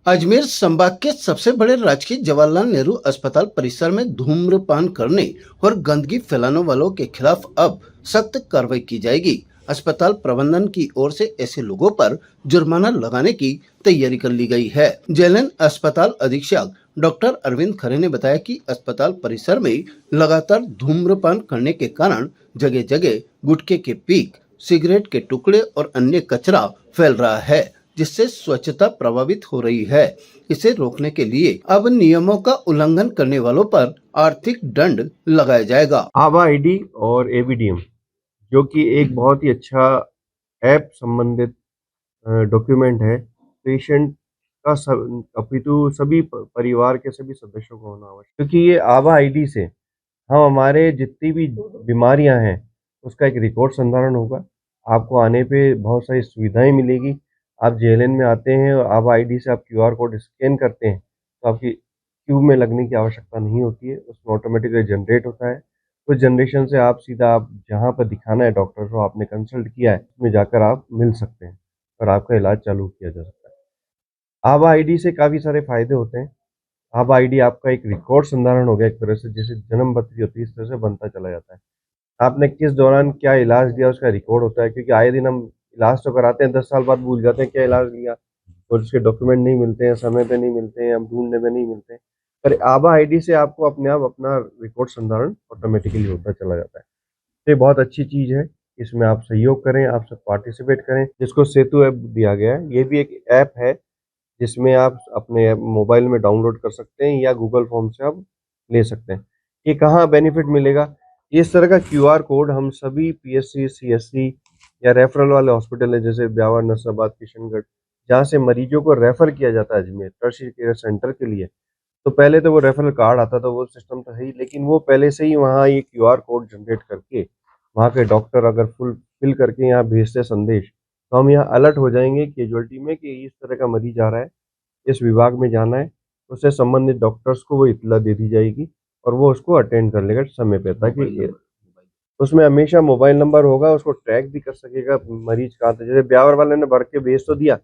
अजमेर संभाग के सबसे बड़े राजकीय जवाहरलाल नेहरू अस्पताल परिसर में धूम्रपान करने और गंदगी फैलाने वालों के खिलाफ अब सख्त कार्रवाई की जाएगी। अस्पताल प्रबंधन की ओर से ऐसे लोगों पर जुर्माना लगाने की तैयारी कर ली गई है। जेएलएन अस्पताल अधीक्षक डॉक्टर अरविंद खरे ने बताया कि अस्पताल परिसर में लगातार धूम्रपान करने के कारण जगह जगह गुटखे के पीक, सिगरेट के टुकड़े और अन्य कचरा फैल रहा है, जिससे स्वच्छता प्रभावित हो रही है। इसे रोकने के लिए अब नियमों का उल्लंघन करने वालों पर आर्थिक दंड लगाया जाएगा। आभा आईडी और एवीडीएम जो कि एक बहुत ही अच्छा ऐप संबंधित डॉक्यूमेंट है, पेशेंट का अपितु सभी परिवार के सभी सदस्यों को होना आवश्यक, क्योंकि ये आभा आईडी से हम हमारे जितनी भी बीमारियां हैं उसका एक रिकॉर्ड संधारण होगा। आपको आने पे बहुत सारी सुविधाएं मिलेगी। आप जेएलएन में आते हैं और आभा आईडी से आप क्यूआर कोड स्कैन करते हैं तो आपकी क्यू में लगने की आवश्यकता नहीं होती है, उसमें ऑटोमेटिकली जनरेट होता है। उस जनरेशन से आप सीधा आप जहाँ पर दिखाना है डॉक्टर को आपने कंसल्ट किया है उसमें जाकर आप मिल सकते हैं और आपका इलाज चालू किया जा सकता है। आभा आईडी से काफ़ी सारे फायदे होते हैं। आभा आईडी आपका एक रिकॉर्ड संधारण हो गया, एक तरह से जैसे जन्म पत्री होती है इस तरह से बनता चला जाता है। आपने किस दौरान क्या इलाज दिया उसका रिकॉर्ड होता है, क्योंकि आए दिन हम इलाज तो कराते हैं, 10 साल बाद भूल जाते हैं क्या इलाज लिया और उसके डॉक्यूमेंट नहीं मिलते हैं, समय पे नहीं मिलते हैं, हम ढूंढने में नहीं मिलते हैं। पर आभा आईडी से आपको अपने आप अपना रिकॉर्ड संधारण ऑटोमेटिकली होता चला जाता है। तो ये बहुत अच्छी चीज़ है, इसमें आप सहयोग करें, आप सब पार्टिसिपेट करें। जिसको सेतु ऐप दिया गया है, ये भी एक ऐप है जिसमें आप अपने मोबाइल में डाउनलोड कर सकते हैं या गूगल फॉर्म से आप ले सकते हैं। ये कहाँ बेनिफिट मिलेगा, इस तरह का क्यूआर कोड हम सभी पीएससी, सीएससी या रेफरल वाले हॉस्पिटल है जैसे ब्यावर, नसराबाद, किशनगढ़, जहाँ से मरीजों को रेफर किया जाता है अजमेर टर्शियरी केयर सेंटर के लिए, तो पहले तो वो रेफरल कार्ड आता था, वो सिस्टम तो है ही, लेकिन वो पहले से ही वहाँ ये क्यूआर कोड जनरेट करके वहाँ के डॉक्टर अगर फिल करके यहाँ भेजते संदेश, तो हम यहाँ अलर्ट हो जाएंगे कैजुअलिटी में कि इस तरह का मरीज आ रहा है, इस विभाग में जाना है। उससे संबंधित डॉक्टर्स को वो इत्तला दे दी जाएगी और वो उसको अटेंड कर लेगा समय पे, ताकि उसमें हमेशा मोबाइल नंबर होगा, उसको ट्रैक भी कर सकेगा मरीज कहाँ था। जैसे ब्यावर वाले ने भर के भेज तो दिया,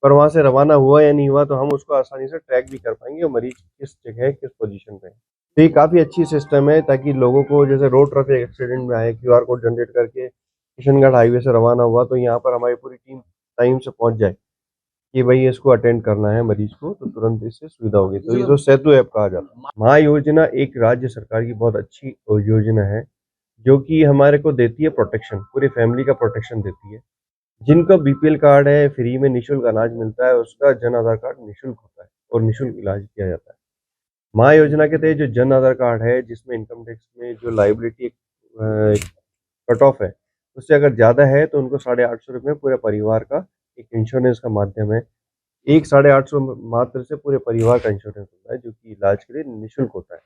पर वहाँ से रवाना हुआ या नहीं हुआ तो हम उसको आसानी से ट्रैक भी कर पाएंगे और मरीज किस जगह है, किस पोजीशन पे है। तो ये काफ़ी अच्छी सिस्टम है ताकि लोगों को जैसे रोड ट्रैफिक एक्सीडेंट में आए, क्यूआर कोड जनरेट करके किशनगढ़ हाईवे से रवाना हुआ तो यहाँ पर हमारी पूरी टीम टाइम से पहुँच जाए कि भाई इसको अटेंड करना है मरीज को, तो तुरंत इससे सुविधा होगी। तो ये जो सेतु ऐप कहा जाता है, महायोजना एक राज्य सरकार की बहुत अच्छी योजना है जो कि हमारे को देती है प्रोटेक्शन, पूरी फैमिली का प्रोटेक्शन देती है। जिनका बीपीएल कार्ड है, फ्री में निःशुल्क अनाज मिलता है, उसका जन आधार कार्ड निःशुल्क होता है और निःशुल्क इलाज किया जाता है। माँ योजना के तहत जो जन आधार कार्ड है जिसमें इनकम टैक्स में जो लाइबिलिटी कट ऑफ है उससे अगर ज़्यादा है तो उनको 850 रुपये पूरे परिवार का एक इंश्योरेंस का माध्यम है। 850 मात्र से पूरे परिवार का इंश्योरेंस होता है जो कि इलाज के लिए निःशुल्क होता है।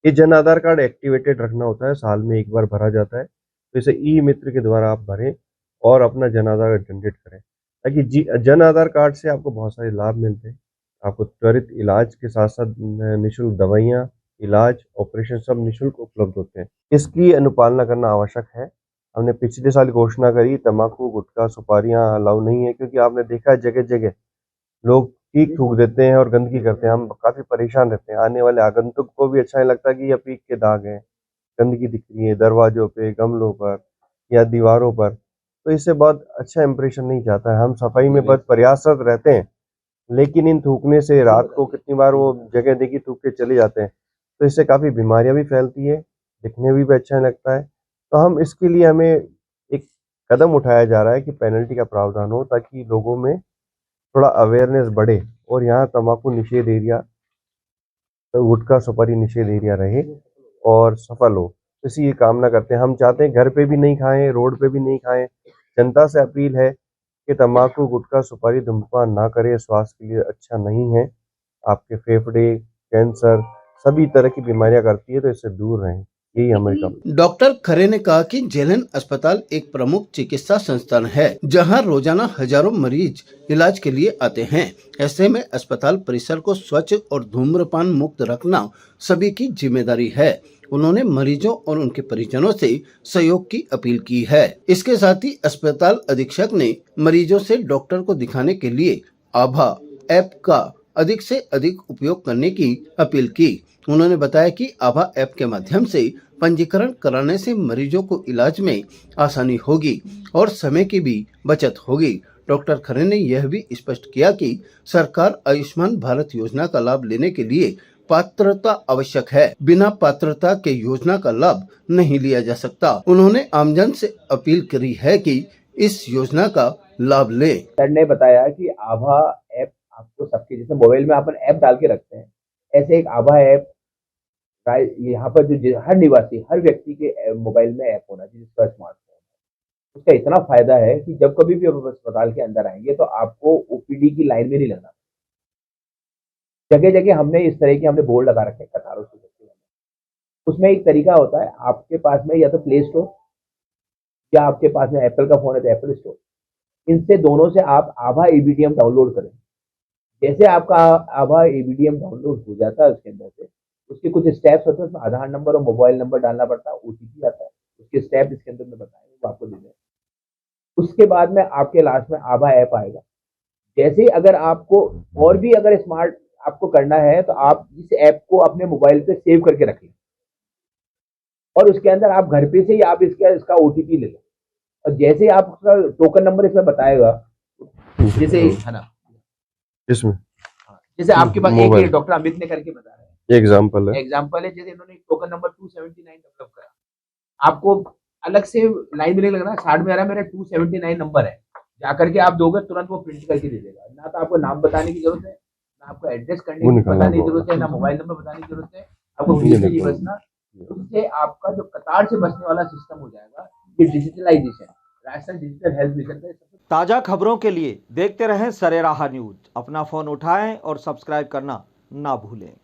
ये जन आधार कार्ड एक्टिवेटेड रखना होता है, साल में एक बार भरा जाता है, तो इसे ई मित्र के द्वारा आप भरें और अपना जन आधार जनरेट करें, ताकि जन आधार कार्ड से आपको बहुत सारे लाभ मिलते हैं। आपको त्वरित इलाज के साथ साथ निःशुल्क दवाइयाँ, इलाज, ऑपरेशन सब निःशुल्क उपलब्ध होते हैं। इसकी अनुपालना करना आवश्यक है। हमने पिछले साल घोषणा करी तम्बाकू, गुटखा, सुपारियाँ अलाउ नहीं है, क्योंकि आपने देखा है जगह जगह लोग पीक थूक देते हैं और गंदगी करते हैं। हम काफ़ी परेशान रहते हैं, आने वाले आगंतुक को भी अच्छा नहीं लगता कि ये पीक के दाग हैं, गंदगी दिख रही है दरवाज़ों पे, गमलों पर या दीवारों पर, तो इससे बहुत अच्छा इंप्रेशन नहीं जाता है। हम सफाई में बहुत प्रयासरत रहते हैं, लेकिन इन थूकने से रात को कितनी बार वो जगह देखी थूक के चले जाते हैं, तो इससे काफ़ी बीमारियाँ भी फैलती है, दिखने भी अच्छा नहीं लगता है। तो हम इसके लिए हमें एक कदम उठाया जा रहा है कि पेनल्टी का प्रावधान हो ताकि लोगों में थोड़ा अवेयरनेस बढ़े और यहाँ तम्बाकू निषेध एरिया, तो गुटखा सुपारी निषेध एरिया रहे और सफल हो। इसी ये कामना करते हैं। हम चाहते हैं घर पे भी नहीं खाएं, रोड पे भी नहीं खाएं। जनता से अपील है कि तम्बाकू, गुटखा, सुपारी धूम्रपान ना करें, स्वास्थ्य के लिए अच्छा नहीं है। आपके फेफड़े, कैंसर सभी तरह की बीमारियां करती है, तो इससे दूर रहें, यही हमारी काम। डॉक्टर खरे ने कहा कि जेएलएन अस्पताल एक प्रमुख चिकित्सा संस्थान है जहां रोजाना हजारों मरीज इलाज के लिए आते हैं। ऐसे में अस्पताल परिसर को स्वच्छ और धूम्रपान मुक्त रखना सभी की जिम्मेदारी है। उन्होंने मरीजों और उनके परिजनों से सहयोग की अपील की है। इसके साथ ही अस्पताल अधीक्षक ने मरीजों से डॉक्टर को दिखाने के लिए आभा ऐप का अधिक से अधिक उपयोग करने की अपील की। उन्होंने बताया कि आभा ऐप के माध्यम से पंजीकरण कराने से मरीजों को इलाज में आसानी होगी और समय की भी बचत होगी। डॉक्टर खरे ने यह भी स्पष्ट किया कि सरकार आयुष्मान भारत योजना का लाभ लेने के लिए पात्रता आवश्यक है, बिना पात्रता के योजना का लाभ नहीं लिया जा सकता। उन्होंने आमजन से अपील करी है कि इस योजना का लाभ लें। सर ने बताया कि आभा ऐप आपको सबके, जैसे मोबाइल में अपन ऐप डाल के रखते हैं, ऐसे एक आभा ऐप यहाँ पर जो हर निवासी, हर व्यक्ति के मोबाइल में ऐप होना चाहिए जिसका स्मार्टफोन है। उसका इतना फायदा है कि जब कभी भी आप अस्पताल के अंदर आएंगे तो आपको ओपीडी की लाइन में नहीं लगना। जगह जगह हमने इस तरह के बोर्ड लगा रखे हैं कतारों से। उसमें एक तरीका होता है, आपके पास में या तो प्ले स्टोर या आपके पास में एप्पल का फोन है तो एप्पल स्टोर, इनसे दोनों से आप आभा ईबीडीएम डाउनलोड करें। जैसे आपका आभा ईबीडीएम डाउनलोड हो जाता है, उसके अंदर से उसके कुछ स्टेप्स होते हैं, उसमें आधार नंबर और मोबाइल नंबर डालना पड़ता है, ओटीपी आता है, उसके स्टेप इसके अंदर में बताएंगे, वो आपको दे दें। उसके बाद में आपके लास्ट में आभा ऐप आएगा। जैसे अगर आपको और भी अगर स्मार्ट आपको करना है तो आप इस ऐप को अपने मोबाइल पे सेव करके रखें और उसके अंदर आप घर पे से ही आप इसका ओटीपी ले लो और जैसे आपका टोकन नंबर इसमें बताएगा, जैसे है ना, इसमें जैसे आपके पास एक डॉक्टर अमित ने करके बता रहे हैं, एग्जाम्पल है, जैसे इन्होंने टोकन नंबर 279 डेवलप करा, आपको अलग से लाइन में नहीं लगना, 60 में आ रहा है मेरा 279 नंबर है, जाकर के आप दोगे तुरंत वो प्रिंट करके दे देगा। ना तो आपको नाम बताने की जरूरत है, ना आपको एड्रेस करने की बताने की जरूरत है, ना मोबाइल नंबर बताने की जरूरत है, आपको फीस नहीं बचना। उससे आपका जो कतार से बचने वाला सिस्टम हो जाएगा, ये डिजिटलाइजेशन, राष्ट्रीय डिजिटल हेल्थ मिशन का। ताज़ा खबरों के लिए देखते रहें सरेराह न्यूज। अपना फोन उठाएं और सब्सक्राइब करना ना भूलें।